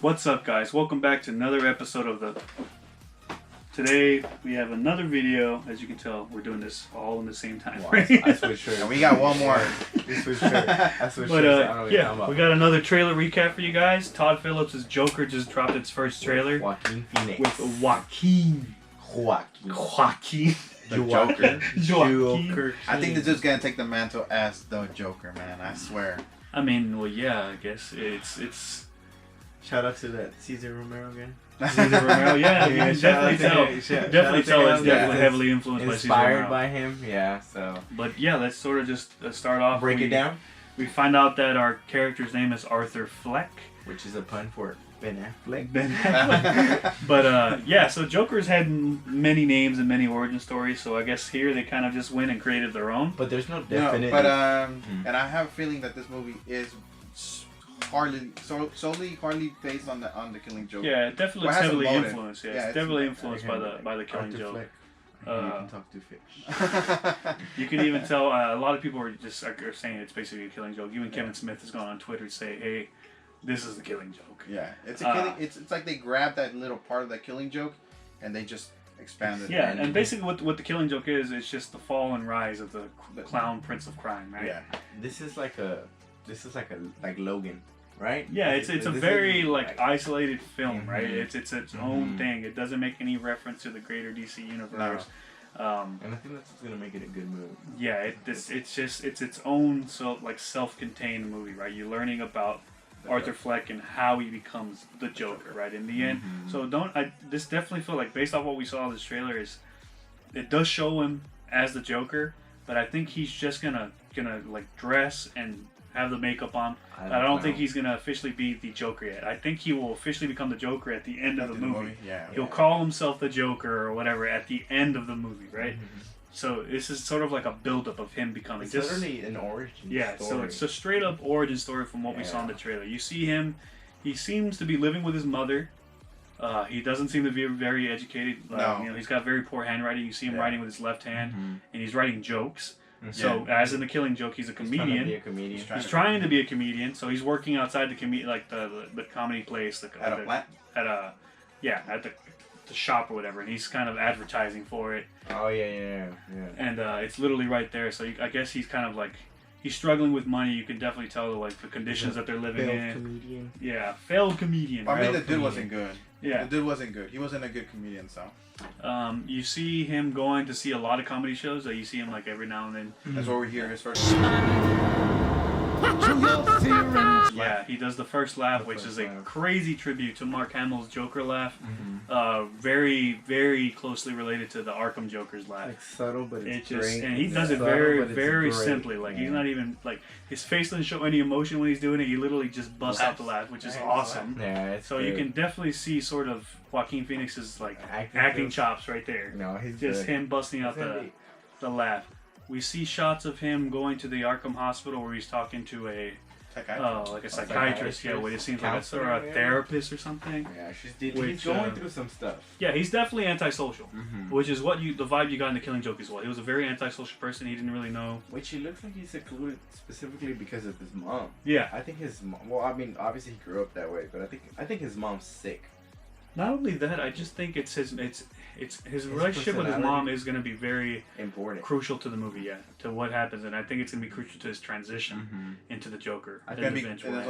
What's up, guys? Welcome back to another episode of the... Today, we have another video. As you can tell, we're doing this all in the same time. Wow, Right? I switched shirts. And we got one more. We switched shirts. I switched But, shirts. I don't know yeah, we got another trailer recap for you guys. Todd Phillips' Joker just dropped its first trailer. Joaquin Phoenix. With Joaquin. The Joker. Joker. I think they're just gonna take the mantle as the Joker, man. I swear. I mean, well, yeah, I guess it's... Shout out to that Cesar Romero again. Cesar Romero, yeah, you can definitely tell. Definitely tell it's definitely heavily influenced by Cesar Romero. Inspired by him, yeah, so. But yeah, let's sort of just start off. Break it down. We find out that our character's name is Arthur Fleck. Which is a pun for Ben Affleck. Ben Affleck. But yeah, so Joker's had many names and many origin stories, so I guess here they kind of just went and created their own. But there's no definite... No, but, and I have a feeling that this movie is hardly based on the Killing Joke. Yeah, it definitely looks heavily influenced. Yeah, it's definitely influenced okay, by the Killing Joke. You can talk to fish. You can even tell a lot of people are saying it's basically a Killing Joke. Even Kevin Smith has gone on Twitter to say, "Hey, this is the Killing Joke." Yeah, it's a killing. It's like they grabbed that little part of that Killing Joke, and they just expanded. Yeah, it. and basically what the Killing Joke is, it's just the fall and rise of the clown prince of crime, right? Yeah. This is like Logan, right? Yeah, it's a very like isolated film, Mm-hmm. right? It's its own thing. It doesn't make any reference to the greater DC universe. And I think that's what's gonna make it a good movie. Yeah, it's its own self-contained movie, right? You're learning about Arthur Fleck and how he becomes the Joker, right? In the end, so this definitely feel like based off what we saw in this trailer it does show him as the Joker, but I think he's just gonna like dress and have the makeup on. I don't think he's gonna officially be the Joker yet. I think he will officially become the Joker at the end of the movie. Yeah. He'll call himself the Joker or whatever at the end of the movie, right? So this is sort of like a build-up of him becoming. It's literally an origin story. Yeah, so it's a straight-up origin story from what we saw in the trailer. You see him; he seems to be living with his mother. He doesn't seem to be very educated. No. You know, he's got very poor handwriting. You see him writing with his left hand, and he's writing jokes. So, as in the Killing Joke, he's a comedian. He's trying to be a comedian. He's trying to be a comedian. So he's working outside the the comedy place. At a plant. At the shop or whatever, and he's kind of advertising for it. Oh yeah. And it's literally right there. So I guess he's kind of like he's struggling with money. You can definitely tell like the conditions that they're living in. Comedian. Yeah, failed comedian. I mean, the right? dude wasn't good. Yeah, The dude wasn't good. He wasn't a good comedian, so. You see him going to see a lot of comedy shows. You see him like every now and then. That's where we hear his first. Yeah, he does the first laugh, which is a crazy tribute to Mark Hamill's Joker laugh. Very, very closely related to the Arkham Joker's laugh. Like subtle, but it's just great. and he It's does it subtle, very, but it's very great. simply. Like he's not even like his face doesn't show any emotion when he's doing it. He literally just busts out the laugh, which is awesome. Yeah, it's So good. you can definitely see sort of Joaquin Phoenix's like acting chops right there. No, he's Just good. him busting out the laugh. We see shots of him going to the Arkham Hospital where he's talking to a psychiatrist, yeah, what it seems like a therapist or something. Yeah, he's going through some stuff. Yeah, he's definitely antisocial, which is what the vibe you got in the Killing Joke as well. He was a very antisocial person. He didn't really know. Which he looks like he's secluded specifically because of his mom. Yeah, I think his mom. Well, I mean, obviously he grew up that way, but I think his mom's sick. Not only that, I just think it's his relationship with his mom is going to be very important, crucial to the movie, yeah, to what happens, and I think it's going to be crucial to his transition into the Joker. It's only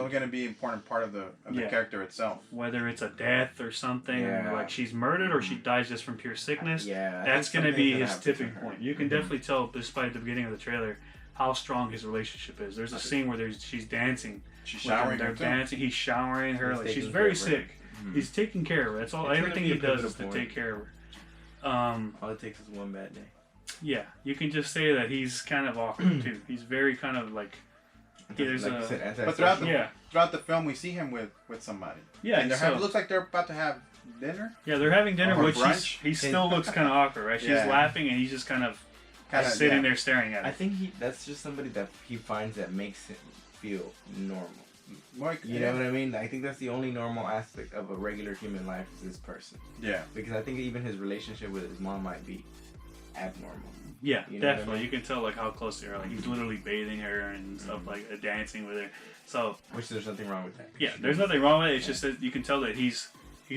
going to be an important part of the character itself. Whether it's a death or something, like she's murdered or she dies just from pure sickness, that's going to be his tipping point. You can definitely tell, despite the beginning of the trailer, how strong his relationship is. There's a scene where she's dancing. She's showering her. They're dancing. He's showering her. Like she's very sick. He's taking care of her. That's all. Everything he does is to take care of her. All it takes is one bad day. Yeah, you can just say that he's kind of awkward too. He's very kind of like. But throughout the film, we see him with somebody. Yeah, and it looks like they're about to have dinner. Yeah, they're having dinner, which he still looks kind of awkward, right? She's laughing, and he's just kind of sitting there staring at her. I think that's just somebody that he finds that makes him feel normal. You know what I mean? I think that's the only normal aspect of a regular human life is this person. Yeah. Because I think even his relationship with his mom might be abnormal. Yeah, definitely. You can tell like how close they are. Like he's literally bathing her and stuff like dancing with her. So, which there's nothing wrong with that. Yeah, there's nothing wrong with it. It's just that you can tell that he's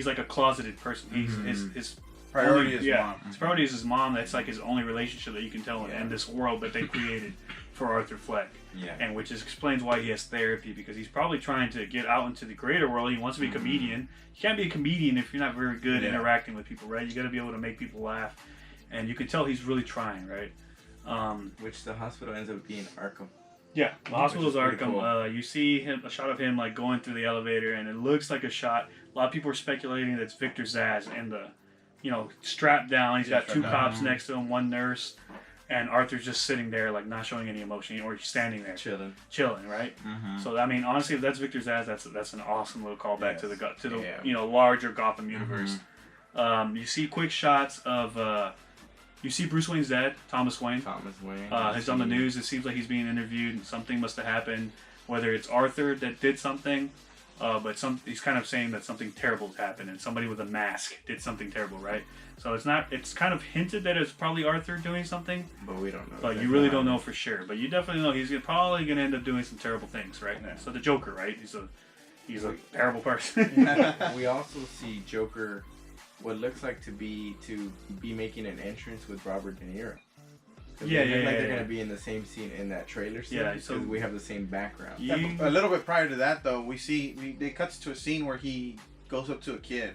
like a closeted person. He's his priority only, is mom. His priority is his mom. That's like his only relationship that you can tell in this world that they created for Arthur Fleck. Yeah. And which explains why he has therapy, because he's probably trying to get out into the greater world. He wants to be a comedian. You can't be a comedian if you're not very good interacting with people, right? You got to be able to make people laugh, and you can tell he's really trying, right? Which the hospital ends up being Arkham. Yeah, the hospital's pretty Arkham. cool. You see a shot of him like going through the elevator, and it looks like a shot. A lot of people are speculating that it's Victor Zsasz and the, strapped down. He's got two cops next to him, one nurse, and Arthur's just sitting there like not showing any emotion, or he's standing there chilling, right? Mm-hmm. So I mean, honestly, if that's Victor Zsasz, that's an awesome little callback to the larger Gotham universe. Mm-hmm. You see quick shots of. You see Bruce Wayne's dad, Thomas Wayne. He's on the news. It seems like he's being interviewed, and something must have happened. Whether it's Arthur that did something, but he's kind of saying that something terrible happened, and somebody with a mask did something terrible, right? So it's not. It's kind of hinted that it's probably Arthur doing something, but we don't know. But you really don't know for sure. But you definitely know he's probably going to end up doing some terrible things, right? Yeah. So the Joker, right? He's a terrible person. We also see Joker. What looks like to be making an entrance with Robert De Niro. They're gonna be in the same scene in that trailer scene. Yeah, so we have the same background. A little bit prior to that, though, they cuts to a scene where he goes up to a kid,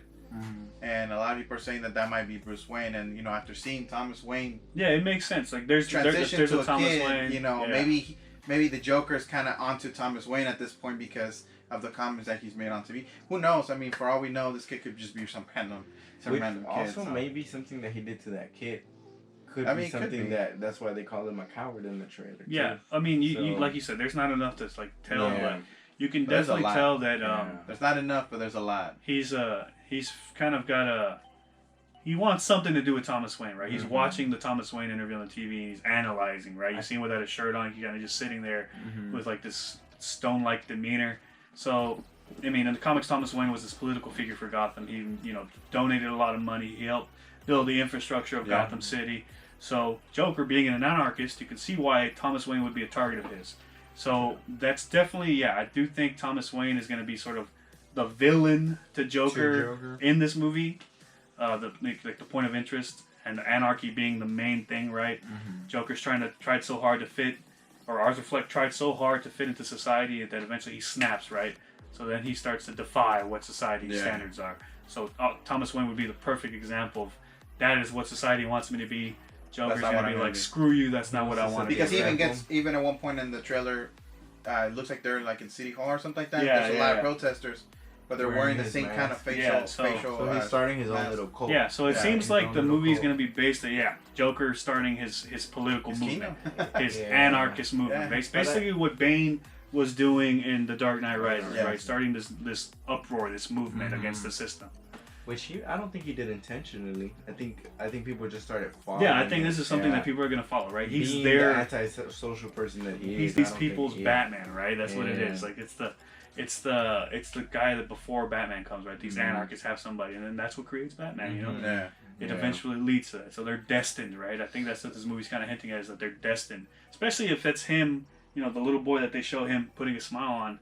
and a lot of people are saying that might be Bruce Wayne. And after seeing Thomas Wayne, it makes sense. Like there's to a Thomas kid. Wayne. Maybe the Joker's kind of onto Thomas Wayne at this point because of the comments that he's made on TV. Who knows? I mean, for all we know, this kid could just be some random kid. Also, maybe something that he did to that kid could be something that's why they call him a coward in the trailer. Yeah, I mean, you like you said, there's not enough to tell, but you can definitely tell that there's not enough, but there's a lot. He's kind of got he wants something to do with Thomas Wayne, right? He's watching the Thomas Wayne interview on the TV, and he's analyzing, right? You see him without a shirt on, he's kind of just sitting there with like this stone-like demeanor. So, I mean, in the comics, Thomas Wayne was this political figure for Gotham. He, donated a lot of money. He helped build the infrastructure of Gotham City. So, Joker being an anarchist, you can see why Thomas Wayne would be a target of his. So, that's definitely, I do think Thomas Wayne is going to be sort of the villain to Joker in this movie. The point of interest and the anarchy being the main thing, right? Joker's tried so hard to fit, or Arthur Fleck tried so hard to fit into society that eventually he snaps, right? So then he starts to defy what society's standards are. So Thomas Wayne would be the perfect example of that is what society wants me to be. Joker's gonna be like, screw you, that's not what I want to be. Because he even at one point in the trailer, it looks like they're like in City Hall or something like that. There's a lot of protesters, but they're wearing the same kind of facial. So he's starting his own little cult. Yeah, so it seems like the movie's going to be based on, Joker starting his political movement, his anarchist movement. Basically what Bane was doing in The Dark Knight Rises, right? Starting this uproar, this movement against the system. Which I don't think he did intentionally. I think people just started following. Yeah, I think this is something that people are going to follow, right? He's being the anti-social person that he is. He's these people's Batman, right? That's what it is. Like it's the guy that before Batman comes, right? These anarchists have somebody, and then that's what creates Batman, you know? It eventually leads to that. So they're destined, right? I think that's what this movie's kind of hinting at, is that they're destined. Especially if it's him, the little boy that they show him putting a smile on.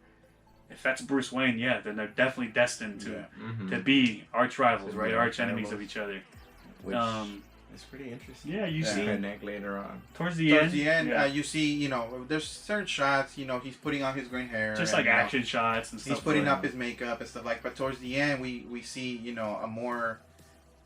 If that's Bruce Wayne, then they're definitely destined to be arch rivals, right? Arch enemies of each other. Which is pretty interesting. Yeah, you see connect later on. Towards the end, you see, there's certain shots, he's putting on his green hair. Just like action shots and stuff. He's putting up his makeup and stuff like. But towards the end, we see, a more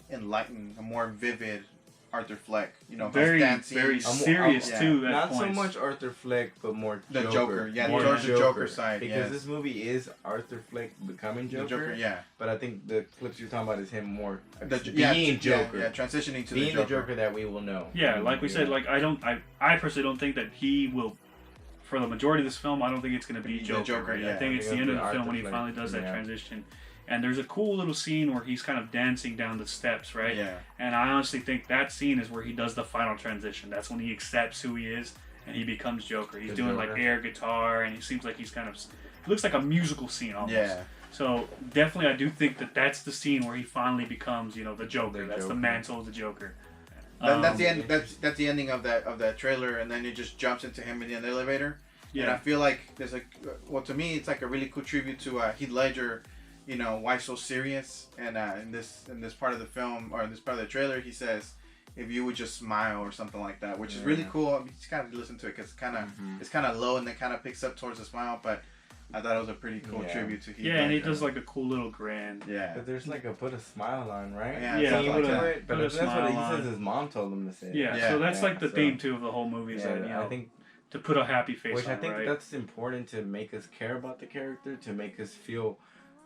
enlightened, a more vivid Arthur Fleck, very serious too. Not so much Arthur Fleck, but more the Joker. More towards the Joker side. Because this movie is Arthur Fleck becoming Joker. But I think the clips you're talking about is him more being Joker. Transitioning to being the Joker that we will know. Yeah, like we said, like I personally don't think that he will. For the majority of this film, I don't think it's going to be Joker. I think it's the end of the film when he finally does that transition. And there's a cool little scene where he's kind of dancing down the steps, right? Yeah. And I honestly think that scene is where he does the final transition. That's when he accepts who he is and he becomes Joker. He's doing like air guitar, and he seems like he's kind of looks like a musical scene almost. Yeah. So definitely, I do think that that's the scene where he finally becomes, the Joker. That's the mantle of the Joker. That's the end. That's the ending of that trailer, and then it just jumps into him in the elevator. And I feel like there's to me, it's like a really cool tribute to Heath Ledger. You know, why so serious? And in this part of the film, or in this part of the trailer, he says, "If you would just smile," or something like that, which is really cool. I mean, you just gotta listen to it because it's kind of low and then kind of picks up towards the smile. But I thought it was a pretty cool tribute to Heath Ledger. And he does like a cool little grin. Yeah, but there's like a put a smile on, right? Yeah, but that's what he says his mom told him to say. Yeah, so that's like the theme too of the whole movie. Is that, you know, I think to put a happy face which on, I think right? that's important to make us care about the character, to make us feel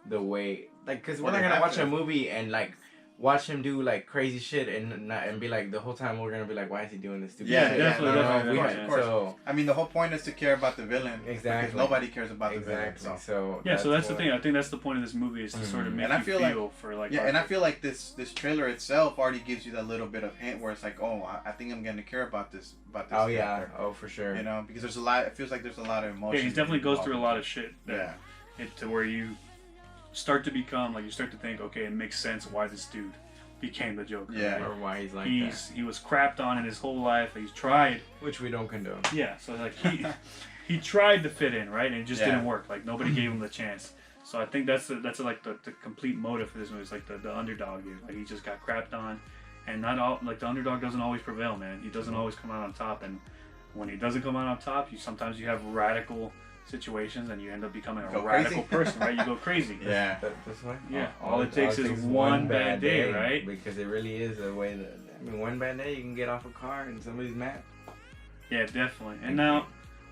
the way, like, because we're not gonna watch a movie and like watch him do like crazy shit and be like the whole time we're gonna be like, why is he doing this stupid shit? Definitely. Of course. So I mean, the whole point is to care about the villain. Exactly. Because nobody cares about the villain. So that's the thing. I think that's the point of this movie, is to sort of make you feel for like. Yeah, and I feel like this trailer itself already gives you that little bit of hint where it's like, oh, I think I'm gonna care about this. Oh yeah. Oh for sure. You know, because there's a lot. It feels like there's a lot of emotion. Yeah, he definitely goes through a lot of shit. To where you start to become like, you start to think, okay, it makes sense why this dude became the Joker. Yeah. Or why he's like that. He was crapped on in his whole life. He's tried, which we don't condone. Yeah, so like he tried to fit in, right, and it just didn't work. Like nobody gave him the chance. So I think that's like the complete motive for this movie. It's like the underdog dude. Like he just got crapped on, and not all, like, the underdog doesn't always prevail, man. He doesn't always come out on top, and when he doesn't come out on top, sometimes you have radical situations and you end up becoming a radical person, right? You go crazy. Yeah. That's why. Yeah. All it takes is one bad day, right? Because it really is a way that, I mean, one bad day you can get off a car and somebody's mad. Yeah, definitely. And now,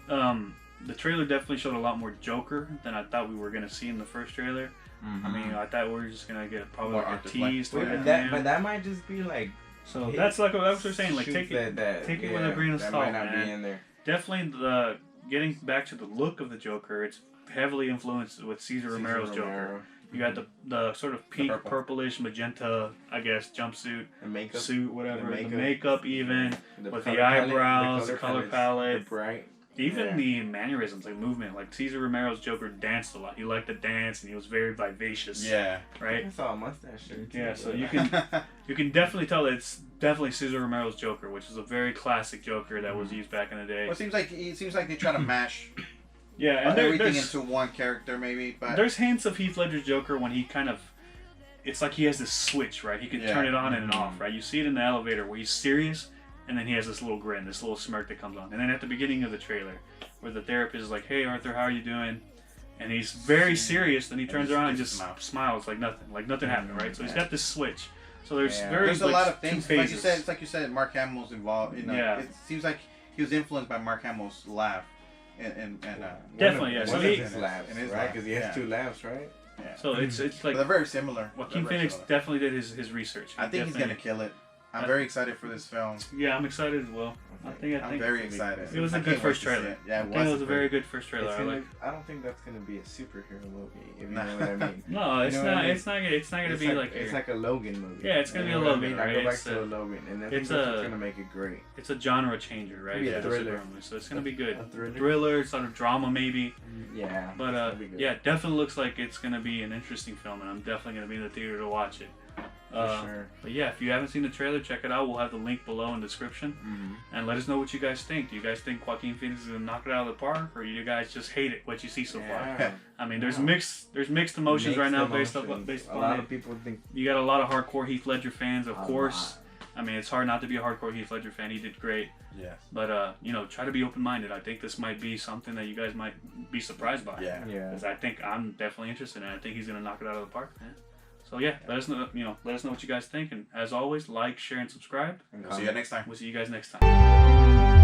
the trailer definitely showed a lot more Joker than I thought we were gonna see in the first trailer. I mean, I thought we were just gonna get probably like a tease. But that might just be like. So that's like what we're saying. Like take it with a grain of salt, might not man. Be in there. Definitely getting back to the look of the Joker, it's heavily influenced with Cesar Romero's Joker. You got the sort of pink, purplish, magenta, I guess, jumpsuit, makeup, suit, whatever. The makeup even, with the eyebrows, the color palette. The bright. Even the mannerisms, like movement. Like Cesar Romero's Joker danced a lot. He liked to dance, and he was very vivacious. Yeah. Right? I saw a mustache. Yeah, so you can definitely tell that it's definitely Cesar Romero's Joker, which is a very classic Joker that was used back in the day. Well, it seems like they try to mash and everything into one character, maybe. But there's hints of Heath Ledger's Joker when he kind of, it's like he has this switch, right? He can turn it on and off, right? You see it in the elevator where he's serious, and then he has this little grin, this little smirk that comes on. And then at the beginning of the trailer, where the therapist is like, "Hey Arthur, how are you doing?" And he's very serious, then he turns around and just smiles like nothing happened, right? So he's got this switch. So there's a lot of things. Like you said, Mark Hamill's involved. You know, it seems like he was influenced by Mark Hamill's laugh, and definitely, one of his laughs, right? Because he has two laughs, right? Yeah. So it's like, but they're very similar. Joaquin Phoenix definitely did his research. I think he's gonna kill it. I'm very excited for this film. Yeah, I'm excited as well. I'm very excited. It was a good first trailer. Yeah, it was a very good first trailer. I don't think that's gonna be a superhero movie, if you know what I mean. No, it's not. It's not gonna be like. It's like a Logan movie. Yeah, it's gonna be a Logan, right? I go back to a Logan, and I think that's gonna make it great. It's a genre changer, right? Yeah, thriller. So it's gonna be good. A thriller, sort of drama, maybe. Yeah. But yeah, definitely looks like it's gonna be an interesting film, and I'm definitely gonna be in the theater to watch it. Sure. But yeah, if you haven't seen the trailer, check it out. We'll have the link below in the description. And let us know what you guys think. Do you guys think Joaquin Phoenix is gonna knock it out of the park, or you guys just hate it, what you see so far? I mean, there's mixed emotions right now based on a lot of people think. You got a lot of hardcore Heath Ledger fans, of course. I mean, it's hard not to be a hardcore Heath Ledger fan. He did great. Yes. But try to be open-minded. I think this might be something that you guys might be surprised by. Yeah. Because I think I'm definitely interested in it. I think he's gonna knock it out of the park, man. So yeah, let us know. Let us know what you guys think, and as always, like, share, and subscribe. We'll see you next time. We'll see you guys next time.